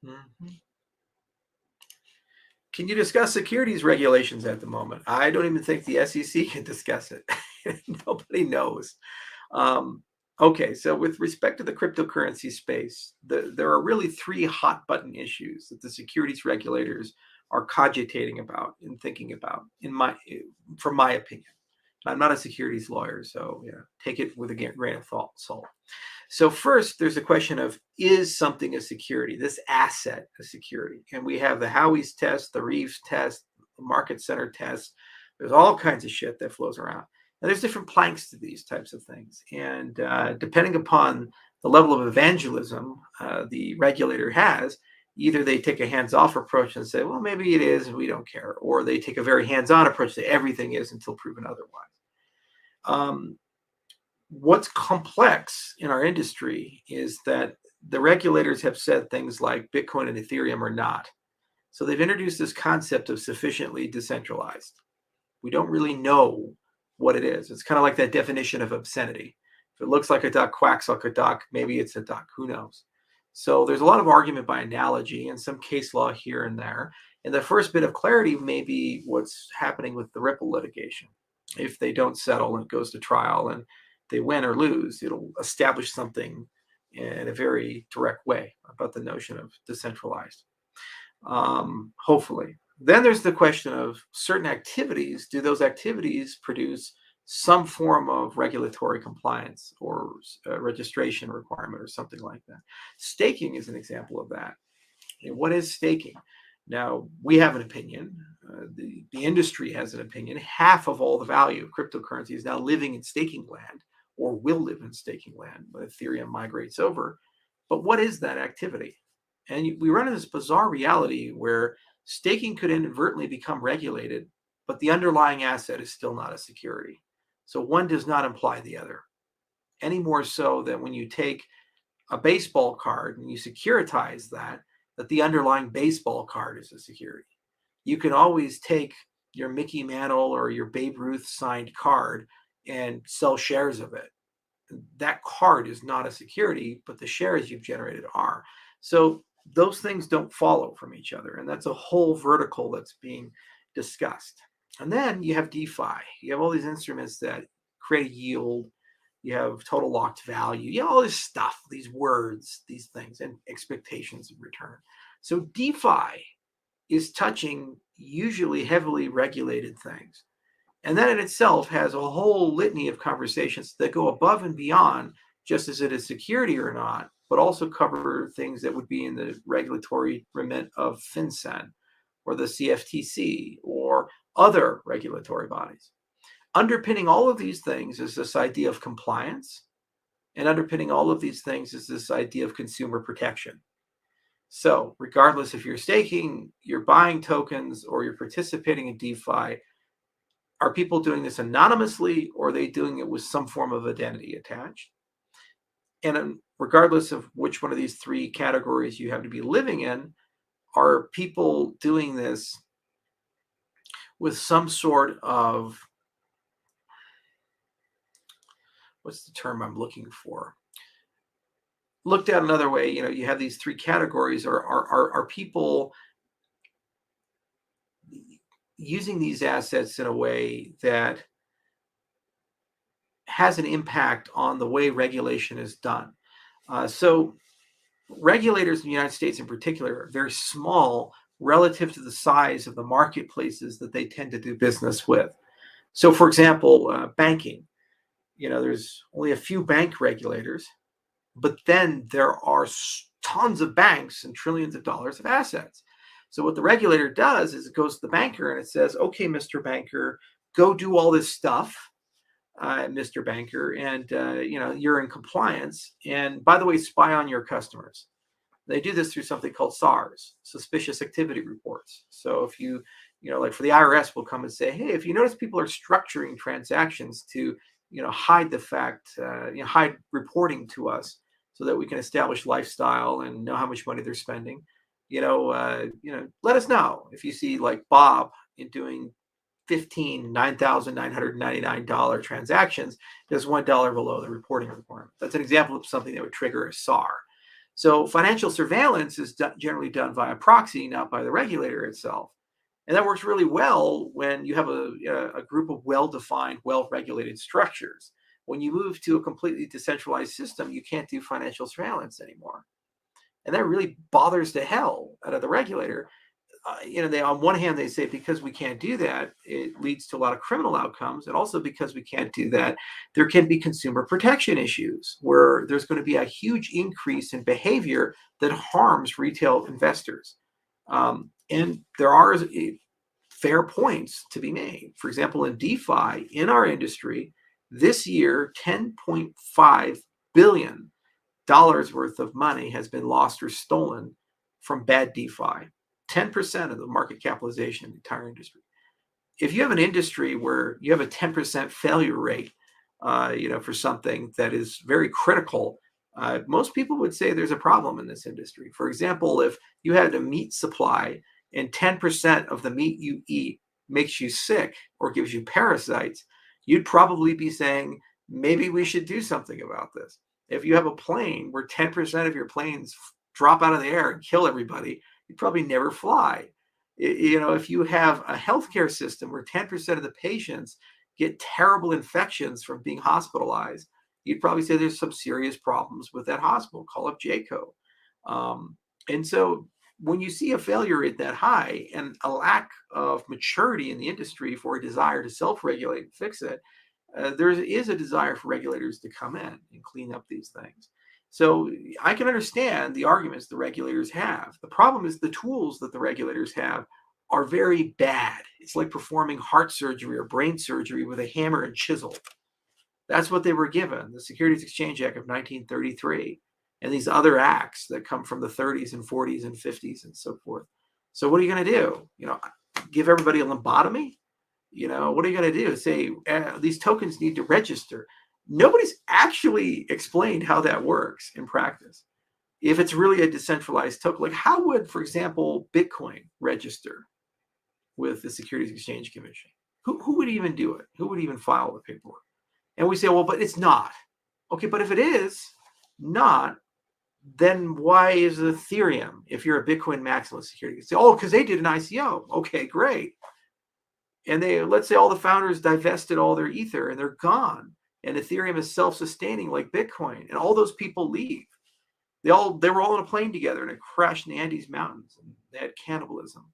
Mhm. Can you discuss securities regulations at the moment? I don't even think the SEC can discuss it. Nobody knows. Um, okay, so with respect to the cryptocurrency space, there are really three hot button issues that the securities regulators are cogitating about and thinking about, from my opinion. I'm not a securities lawyer, so take it with a grain of salt. So first, there's a question of, is something a security, this asset a security? And we have the Howey's test, the Reeves test, the market center test. There's all kinds of shit that flows around. And there's different planks to these types of things. And depending upon the level of evangelism the regulator has, either they take a hands-off approach and say, well, maybe it is, and we don't care. Or they take a very hands-on approach that everything is until proven otherwise. What's complex in our industry is that the regulators have said things like Bitcoin and Ethereum are not. So they've introduced this concept of sufficiently decentralized. We don't really know what it is. It's kind of like that definition of obscenity. If it looks like a duck, quacks like a duck, maybe it's a duck. Who knows? So there's a lot of argument by analogy and some case law here and there. And the first bit of clarity may be what's happening with the Ripple litigation. If they don't settle and it goes to trial and they win or lose, it'll establish something in a very direct way about the notion of decentralized. Hopefully. Then there's the question of certain activities. Do those activities produce some form of regulatory compliance or registration requirement or something like that? Staking is an example of that. And what is staking? Now, we have an opinion. The industry has an opinion. Half of all the value of cryptocurrency is now living in staking land or will live in staking land when Ethereum migrates over. But what is that activity? And we run into this bizarre reality where staking could inadvertently become regulated, but the underlying asset is still not a security. So one does not imply the other, any more so than when you take a baseball card and you securitize that the underlying baseball card is a security. You can always take your Mickey Mantle or your Babe Ruth signed card and sell shares of it. That card is not a security, but the shares you've generated are. So those things don't follow from each other. And that's a whole vertical that's being discussed. And then you have DeFi. You have all these instruments that create yield. You have total locked value. You have all this stuff, these words, these things, and expectations of return. So DeFi is touching usually heavily regulated things. And that in itself has a whole litany of conversations that go above and beyond just is it a security or not, but also cover things that would be in the regulatory remit of FinCEN or the CFTC or other regulatory bodies. Underpinning all of these things is this idea of compliance, and underpinning all of these things is this idea of consumer protection. So regardless if you're staking, you're buying tokens, or you're participating in DeFi, are people doing this anonymously, or are they doing it with some form of identity attached? And regardless of which one of these three categories you have to be living in, are people doing this with some sort of, what's the term I'm looking for? Looked at another way, you have these three categories. Are people using these assets in a way that has an impact on the way regulation is done? So regulators in the United States in particular are very small relative to the size of the marketplaces that they tend to do business with. So for example, banking, there's only a few bank regulators, but then there are tons of banks and trillions of dollars of assets. So what the regulator does is it goes to the banker and it says, okay, Mr. Banker, go do all this stuff, Mr. Banker, and you're in compliance. And by the way, spy on your customers. They do this through something called SARs, suspicious activity reports. So if like for the IRS will come and say, hey, if you notice people are structuring transactions to, hide the fact, hide reporting to us so that we can establish lifestyle and know how much money they're spending, let us know if you see like Bob in doing 15 $9,999 transactions, there's $1 below the reporting requirement. That's an example of something that would trigger a SAR. So financial surveillance is generally done via proxy, not by the regulator itself. And that works really well when you have a group of well-defined, well-regulated structures. When you move to a completely decentralized system, you can't do financial surveillance anymore. And that really bothers the hell out of the regulator. They, on one hand, they say because we can't do that, it leads to a lot of criminal outcomes. And also because we can't do that, there can be consumer protection issues where there's going to be a huge increase in behavior that harms retail investors. And there are fair points to be made. For example, in DeFi, in our industry, this year, $10.5 billion worth of money has been lost or stolen from bad DeFi. 10% of the market capitalization in the entire industry. If you have an industry where you have a 10% failure rate, for something that is very critical, most people would say there's a problem in this industry. For example, if you had a meat supply and 10% of the meat you eat makes you sick or gives you parasites, you'd probably be saying, maybe we should do something about this. If you have a plane where 10% of your planes drop out of the air and kill everybody, you'd probably never fly. If you have a healthcare system where 10% of the patients get terrible infections from being hospitalized, you'd probably say there's some serious problems with that hospital. Call up JCO. And so when you see a failure rate that high and a lack of maturity in the industry for a desire to self-regulate and fix it, there is a desire for regulators to come in and clean up these things. So I can understand the arguments the regulators have. The problem is the tools that the regulators have are very bad. It's like performing heart surgery or brain surgery with a hammer and chisel. That's what they were given, the Securities Exchange Act of 1933, and these other acts that come from the 30s and 40s and 50s and so forth. So what are you going to do? Give everybody a lobotomy? What are you going to do? Say these tokens need to register. Nobody's actually explained how that works in practice. If it's really a decentralized token, like how would, for example, Bitcoin register with the Securities Exchange Commission? Who would even do it? Who would even file the paperwork? And we say, well, but it's not. Okay, but if it is not, then why is Ethereum, if you're a Bitcoin maximalist security, you say, oh, because they did an ICO. Okay, great. And let's say all the founders divested all their ether and they're gone. And Ethereum is self-sustaining like Bitcoin. And all those people leave. They were all on a plane together and it crashed in the Andes Mountains. And they had cannibalism.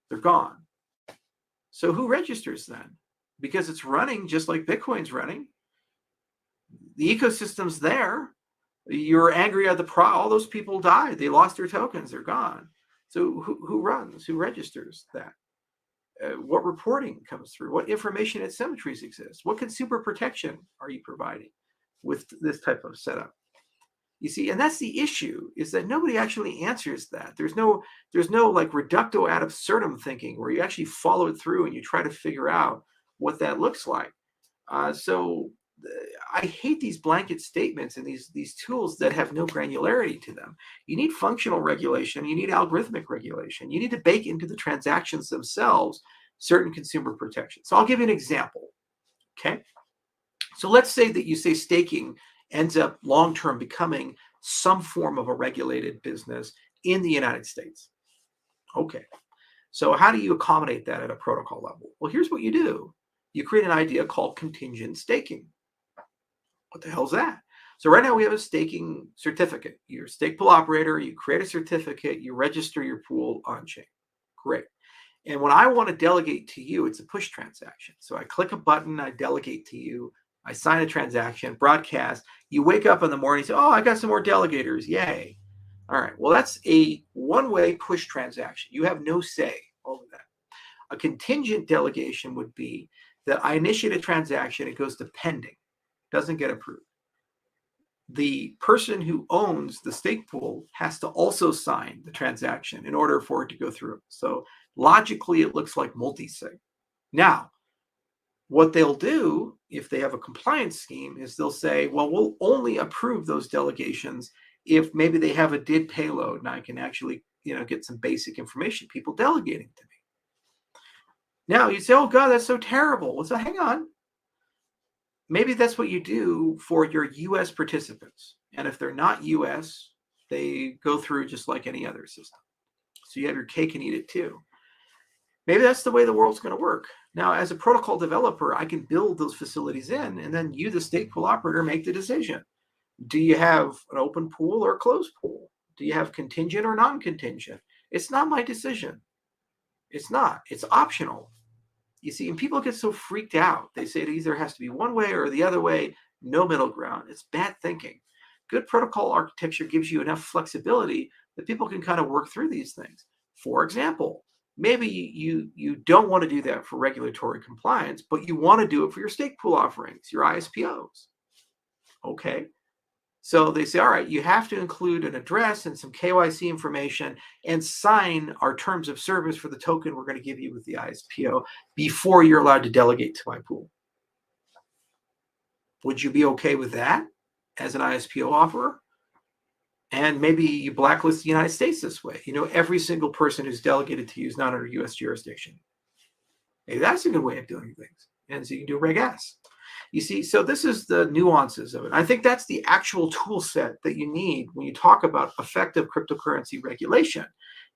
They're gone. So who registers then? Because it's running just like Bitcoin's running. The ecosystem's there. You're angry at all those people died. They lost their tokens. They're gone. So who runs? Who registers that? What reporting comes through? What information asymmetries exist? What consumer protection are you providing with this type of setup? You see, and that's the issue, is that nobody actually answers that. There's no like reducto ad absurdum thinking where you actually follow it through and you try to figure out what that looks like. So I hate these blanket statements and these tools that have no granularity to them. You need functional regulation. You need algorithmic regulation. You need to bake into the transactions themselves certain consumer protection. So I'll give you an example. Okay. So let's say that you say staking ends up long-term becoming some form of a regulated business in the United States. Okay. So how do you accommodate that at a protocol level? Well, here's what you do. You create an idea called contingent staking. What the hell is that? So right now we have a staking certificate. You're a stake pool operator, you create a certificate, you register your pool on chain. Great. And when I want to delegate to you, it's a push transaction. So I click a button, I delegate to you, I sign a transaction, broadcast. You wake up in the morning and say, oh, I got some more delegators. Yay. All right. Well, that's a one-way push transaction. You have no say over that. A contingent delegation would be that I initiate a transaction, it goes to pending, doesn't get approved. The person who owns the stake pool has to also sign the transaction in order for it to go through. So logically, it looks like multi-sig. Now, what they'll do if they have a compliance scheme is they'll say, well, we'll only approve those delegations if maybe they have a DID payload and I can actually, get some basic information, people delegating to me. Now you say, oh God, that's so terrible. Well, so hang on. Maybe that's what you do for your US participants. And if they're not US, They go through just like any other system. So you have your cake and eat it too. Maybe that's the way the world's going to work. Now, as a protocol developer, I can build those facilities in, and then you, the stake pool operator, make the decision. Do you have an open pool or a closed pool? Do you have contingent or non-contingent? It's not my decision. It's not. It's optional. You see, and people get so freaked out. They say it either has to be one way or the other way, no middle ground. It's bad thinking. Good protocol architecture gives you enough flexibility that people can kind of work through these things. For example, maybe you don't want to do that for regulatory compliance, but you want to do it for your stake pool offerings, your ISPOs. Okay. So they say, all right, you have to include an address and some KYC information and sign our terms of service for the token we're going to give you with the ISPO before you're allowed to delegate to my pool. Would you be okay with that as an ISPO offerer? And maybe you blacklist the United States this way. Every single person who's delegated to you is not under U.S. jurisdiction. Maybe that's a good way of doing things. And so you can do Reg S. You see, so this is the nuances of it. I think that's the actual tool set that you need when you talk about effective cryptocurrency regulation,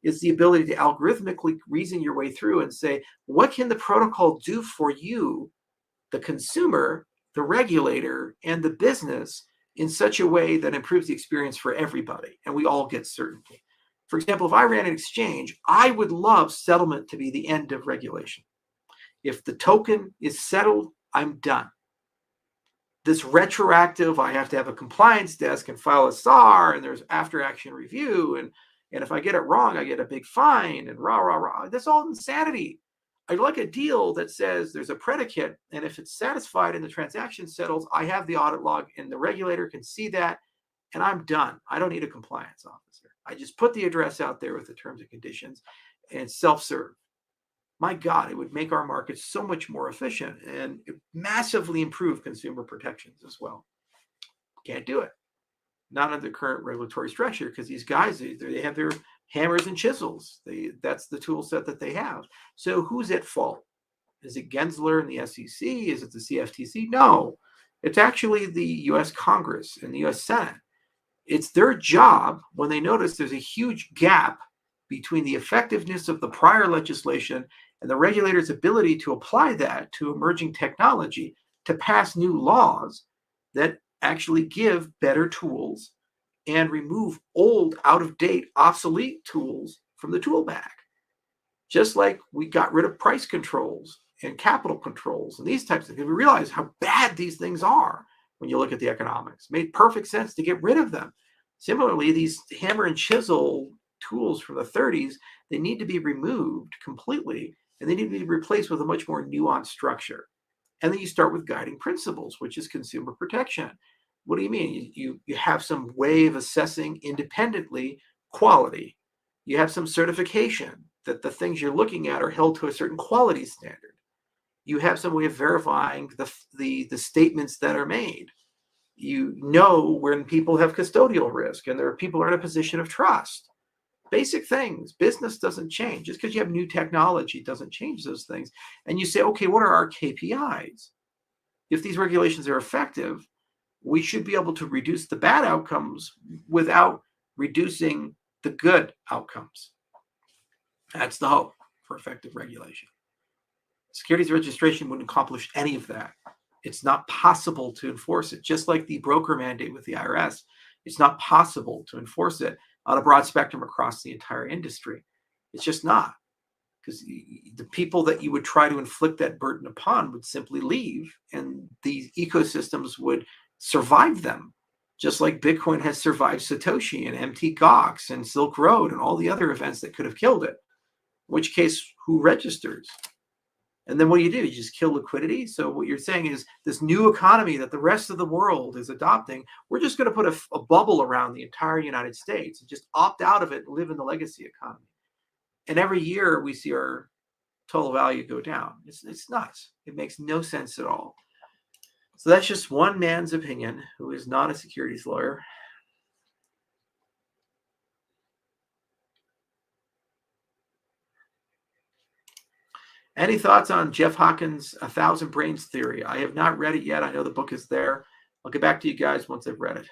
is the ability to algorithmically reason your way through and say, what can the protocol do for you, the consumer, the regulator, and the business in such a way that improves the experience for everybody, and we all get certainty. For example, if I ran an exchange, I would love settlement to be the end of regulation. If the token is settled, I'm done. This retroactive, I have to have a compliance desk and file a SAR, and there's after action review, and if I get it wrong, I get a big fine, and rah, rah, rah. That's all insanity. I'd like a deal that says there's a predicate, and if it's satisfied and the transaction settles, I have the audit log, and the regulator can see that, and I'm done. I don't need a compliance officer. I just put the address out there with the terms and conditions, and self-serve. My God, it would make our markets so much more efficient and massively improve consumer protections as well. Can't do it. Not under the current regulatory structure, because these guys, they have their hammers and chisels. That's the tool set that they have. So who's at fault? Is it Gensler and the SEC? Is it the CFTC? No, it's actually the U.S. Congress and the U.S. Senate. It's their job, when they notice there's a huge gap between the effectiveness of the prior legislation and the regulator's ability to apply that to emerging technology, to pass new laws that actually give better tools and remove old, out-of-date, obsolete tools from the tool bag. Just like we got rid of price controls and capital controls and these types of things. We realize how bad these things are when you look at the economics. It made perfect sense to get rid of them. Similarly, these hammer and chisel tools from the 30s, they need to be removed completely, and they need to be replaced with a much more nuanced structure. And then you start with guiding principles, which is consumer protection. What do you mean? You have some way of assessing independently quality. You have some certification that the things you're looking at are held to a certain quality standard. You have some way of verifying the statements that are made. You know when people have custodial risk and there are people are in a position of trust. Basic things. Business doesn't change. Just because you have new technology doesn't change those things. And you say, okay, what are our KPIs? If these regulations are effective, we should be able to reduce the bad outcomes without reducing the good outcomes. That's the hope for effective regulation. Securities registration wouldn't accomplish any of that. It's not possible to enforce it. Just like the broker mandate with the IRS, it's not possible to enforce it on a broad spectrum across the entire industry. It's just not, because the people that you would try to inflict that burden upon would simply leave, and these ecosystems would survive them, just like Bitcoin has survived Satoshi and Mt. Gox and Silk Road and all the other events that could have killed it. In which case, who registers? And then what do? You just kill liquidity? So what you're saying is this new economy that the rest of the world is adopting, we're just going to put a bubble around the entire United States and just opt out of it and live in the legacy economy. And every year we see our total value go down. It's nuts. It makes no sense at all. So that's just one man's opinion who is not a securities lawyer. Any thoughts on Jeff Hawkins' 1,000 Brains theory? I have not read it yet. I know the book is there. I'll get back to you guys once I've read it.